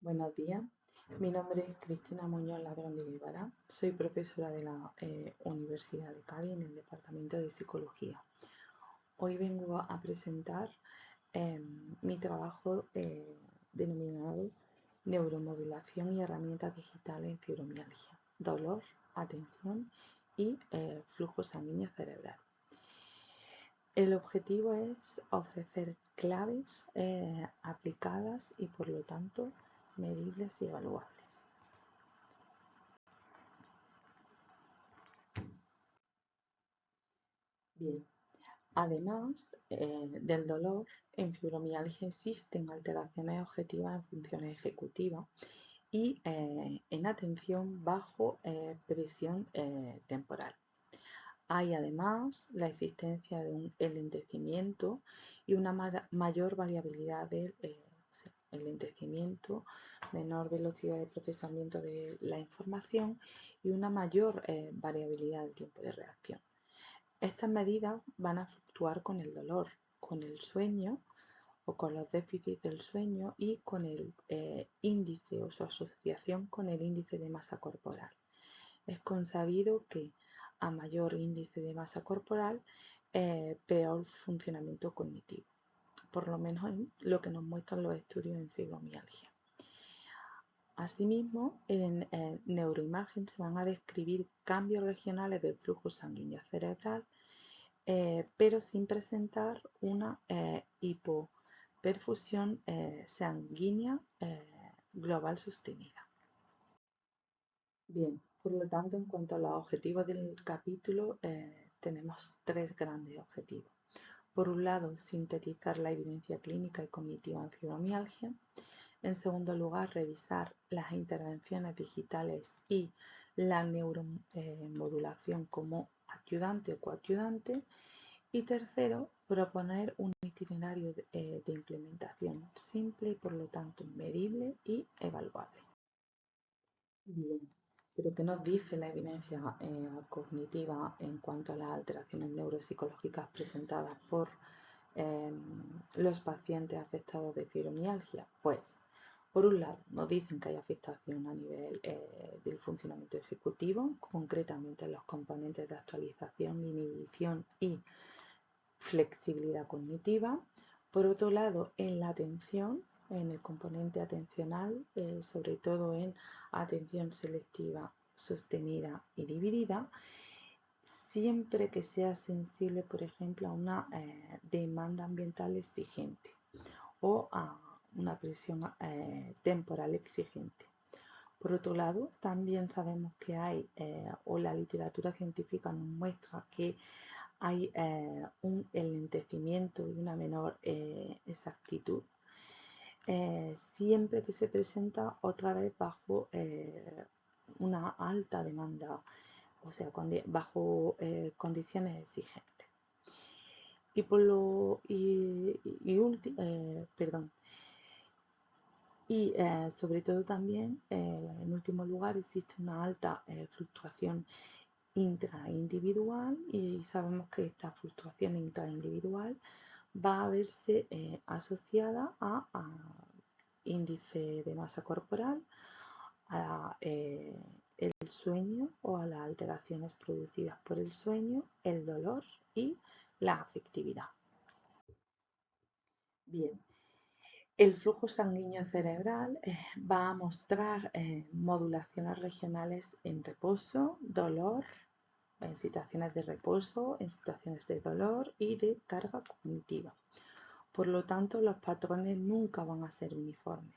Buenos días, mi nombre es Cristina Muñoz Ladrón de Guevara, soy profesora de la Universidad de Cádiz en el Departamento de Psicología. Hoy vengo a presentar mi trabajo denominado Neuromodulación y herramientas digitales en fibromialgia, dolor, atención y flujo sanguíneo cerebral. El objetivo es ofrecer claves aplicadas y por lo tanto medibles y evaluables. Bien, además del dolor, en fibromialgia existen alteraciones objetivas en funciones ejecutivas y en atención bajo presión temporal. Hay además la existencia de un enlentecimiento y una mayor variabilidad del enlentecimiento, menor velocidad de procesamiento de la información y una mayor variabilidad del tiempo de reacción. Estas medidas van a fluctuar con el dolor, con el sueño o con los déficits del sueño y con el índice o su asociación con el índice de masa corporal. Es consabido que a mayor índice de masa corporal, peor funcionamiento cognitivo, por lo menos en lo que nos muestran los estudios en fibromialgia. Asimismo, en neuroimagen se van a describir cambios regionales del flujo sanguíneo cerebral, pero sin presentar una hipoperfusión sanguínea global sostenida. Bien, por lo tanto, en cuanto a los objetivos del capítulo, tenemos tres grandes objetivos. Por un lado, sintetizar la evidencia clínica y cognitiva en fibromialgia. En segundo lugar, revisar las intervenciones digitales y la neuromodulación como ayudante o coayudante. Y tercero, proponer un itinerario de implementación simple y por lo tanto medible y evaluable. Bien, pero ¿qué nos dice la evidencia cognitiva en cuanto a las alteraciones neuropsicológicas presentadas por los pacientes afectados de fibromialgia? Pues, por un lado, nos dicen que hay afectación a nivel del funcionamiento ejecutivo, concretamente en los componentes de actualización, inhibición y flexibilidad cognitiva. Por otro lado, en la atención, en el componente atencional, sobre todo en atención selectiva, sostenida y dividida, siempre que sea sensible, por ejemplo, a una demanda ambiental exigente o a una presión temporal exigente. Por otro lado, también sabemos que hay, o la literatura científica nos muestra que hay un enlentecimiento y una menor exactitud siempre que se presenta otra vez bajo una alta demanda, o sea, bajo condiciones exigentes. Y por lo perdón. Y sobre todo también, en último lugar, existe una alta fluctuación intraindividual y sabemos que esta fluctuación intraindividual va a verse asociada a índice de masa corporal, a el sueño o a las alteraciones producidas por el sueño, el dolor y la afectividad. Bien, el flujo sanguíneo cerebral va a mostrar modulaciones regionales en reposo, dolor, en situaciones de reposo, en situaciones de dolor y de carga cognitiva. Por lo tanto, los patrones nunca van a ser uniformes.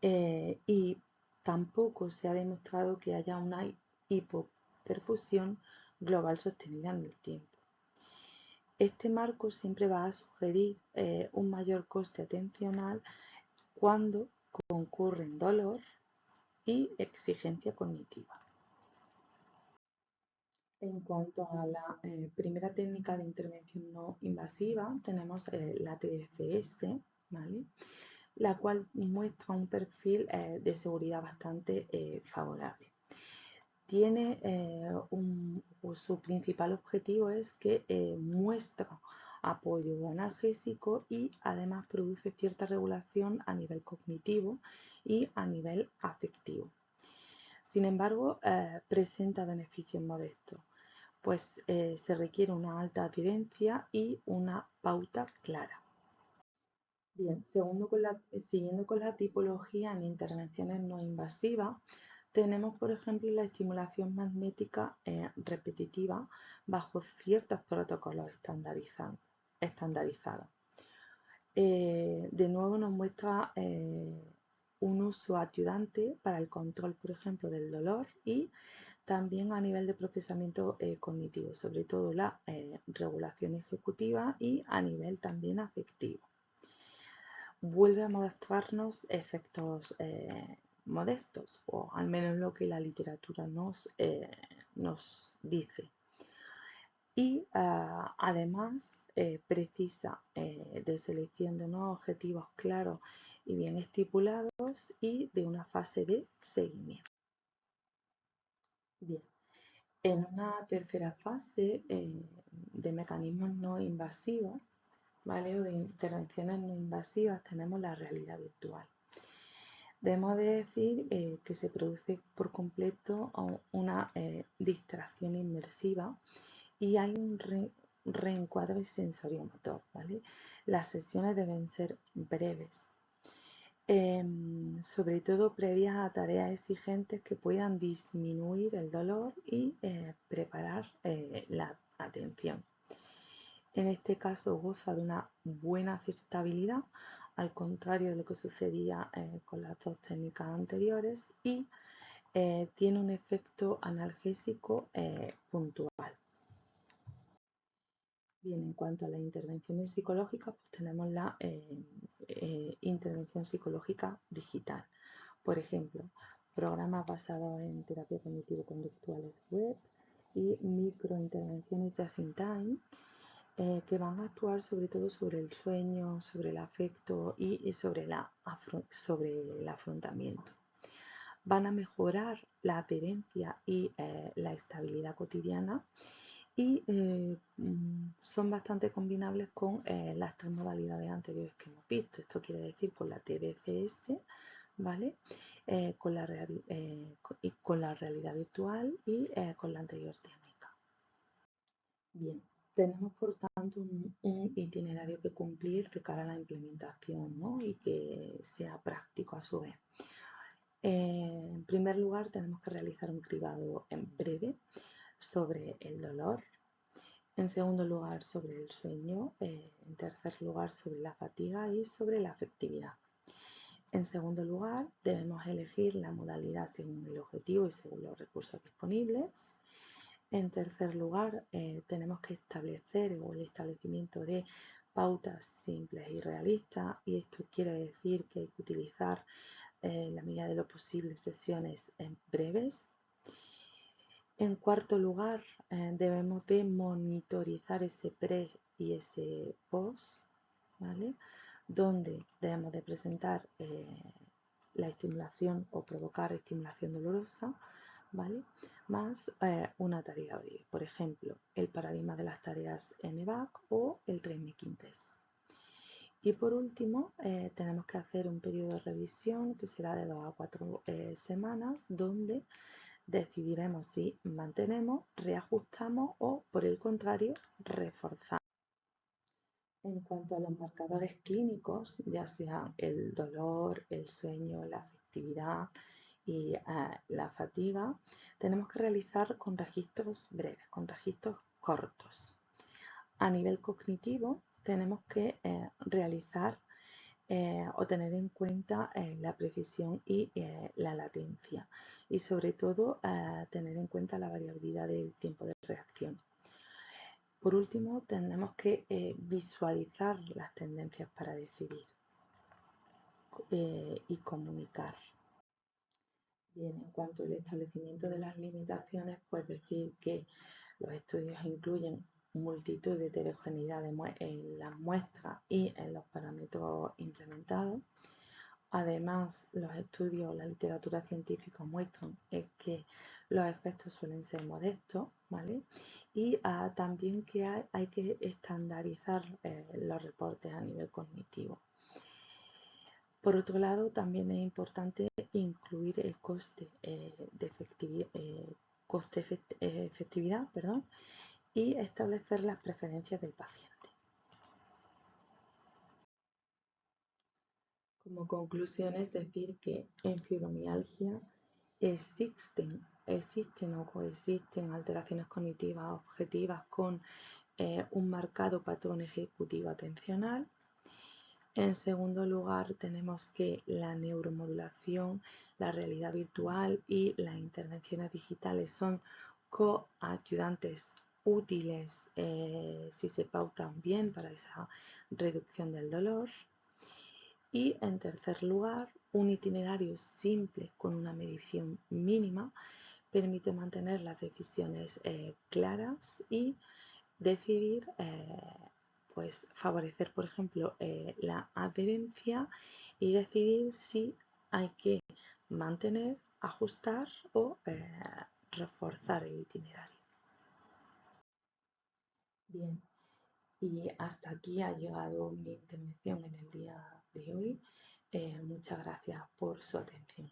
Y tampoco se ha demostrado que haya una hipoperfusión global sostenida en el tiempo. Este marco siempre va a sugerir un mayor coste atencional cuando concurren dolor y exigencia cognitiva. En cuanto a la primera técnica de intervención no invasiva, tenemos la TFS, ¿vale?, la cual muestra un perfil de seguridad bastante favorable. Tiene su principal objetivo es que muestra apoyo analgésico y además produce cierta regulación a nivel cognitivo y a nivel afectivo. Sin embargo, presenta beneficios modestos, pues se requiere una alta adherencia y una pauta clara. Bien, siguiendo con la tipología en intervenciones no invasivas, tenemos, por ejemplo, la estimulación magnética repetitiva bajo ciertos protocolos estandarizados. De nuevo nos muestra un uso ayudante para el control, por ejemplo, del dolor y también a nivel de procesamiento cognitivo, sobre todo la regulación ejecutiva y a nivel también afectivo. Vuelve a mostrarnos efectos modestos, o al menos lo que la literatura nos dice. Y además precisa de selección de unos objetivos claros y bien estipulados y de una fase de seguimiento. Bien, en una tercera fase de mecanismos no invasivos, ¿vale? O de intervenciones no invasivas, tenemos la realidad virtual. Debemos de decir que se produce por completo una distracción inmersiva y hay un reencuadre sensoriomotor, ¿vale? Las sesiones deben ser breves, sobre todo previas a tareas exigentes que puedan disminuir el dolor y preparar la atención. En este caso goza de una buena aceptabilidad, al contrario de lo que sucedía con las dos técnicas anteriores, y tiene un efecto analgésico puntual. Bien, en cuanto a las intervenciones psicológicas, pues tenemos la intervención psicológica digital. Por ejemplo, programas basados en terapia cognitivo-conductuales web y microintervenciones just in time que van a actuar sobre todo sobre el sueño, sobre el afecto y sobre el afrontamiento. Van a mejorar la adherencia y la estabilidad cotidiana y son bastante combinables con las tres modalidades anteriores que hemos visto. Esto quiere decir con la TDCS, ¿vale? Con la realidad virtual y con la anterior técnica. Bien, tenemos por tanto un itinerario que cumplir de cara a la implementación, ¿no? Y que sea práctico a su vez. En primer lugar, tenemos que realizar un cribado en breve sobre el dolor. En segundo lugar, sobre el sueño. En tercer lugar, sobre la fatiga y sobre la afectividad. En segundo lugar, debemos elegir la modalidad según el objetivo y según los recursos disponibles. En tercer lugar, tenemos que establecer el establecimiento de pautas simples y realistas, y esto quiere decir que hay que utilizar en la medida de lo posible sesiones breves. En cuarto lugar, debemos de monitorizar ese pre y ese post, ¿vale? Donde debemos de presentar la estimulación o provocar estimulación dolorosa, ¿vale? Más una tarea breve, por ejemplo, el paradigma de las tareas NVAC o el Train Making Test. Y por último, tenemos que hacer un periodo de revisión que será de 2 a 4 semanas, donde decidiremos si mantenemos, reajustamos o, por el contrario, reforzamos. En cuanto a los marcadores clínicos, ya sean el dolor, el sueño, la afectividad y la fatiga, tenemos que realizar con registros breves, con registros cortos. A nivel cognitivo, tenemos que realizar o tener en cuenta la precisión y la latencia, y sobre todo tener en cuenta la variabilidad del tiempo de reacción. Por último, tenemos que visualizar las tendencias para decidir y comunicar. Bien, en cuanto al establecimiento de las limitaciones, pues decir que los estudios incluyen multitud de heterogeneidad en las muestras y en los parámetros implementados. Además, los estudios, la literatura científica muestran que los efectos suelen ser modestos, ¿vale? y también que hay que estandarizar los reportes a nivel cognitivo. Por otro lado, también es importante incluir el efectividad, perdón, y establecer las preferencias del paciente. Como conclusión es decir que en fibromialgia existen o coexisten alteraciones cognitivas objetivas con un marcado patrón ejecutivo atencional. En segundo lugar, tenemos que la neuromodulación, la realidad virtual y las intervenciones digitales son coayudantes útiles si se pautan bien para esa reducción del dolor. Y en tercer lugar, un itinerario simple con una medición mínima permite mantener las decisiones claras y decidir, pues favorecer, por ejemplo, la adherencia y decidir si hay que mantener, ajustar o reforzar el itinerario. Bien, y hasta aquí ha llegado mi intervención en el día de hoy. Muchas gracias por su atención.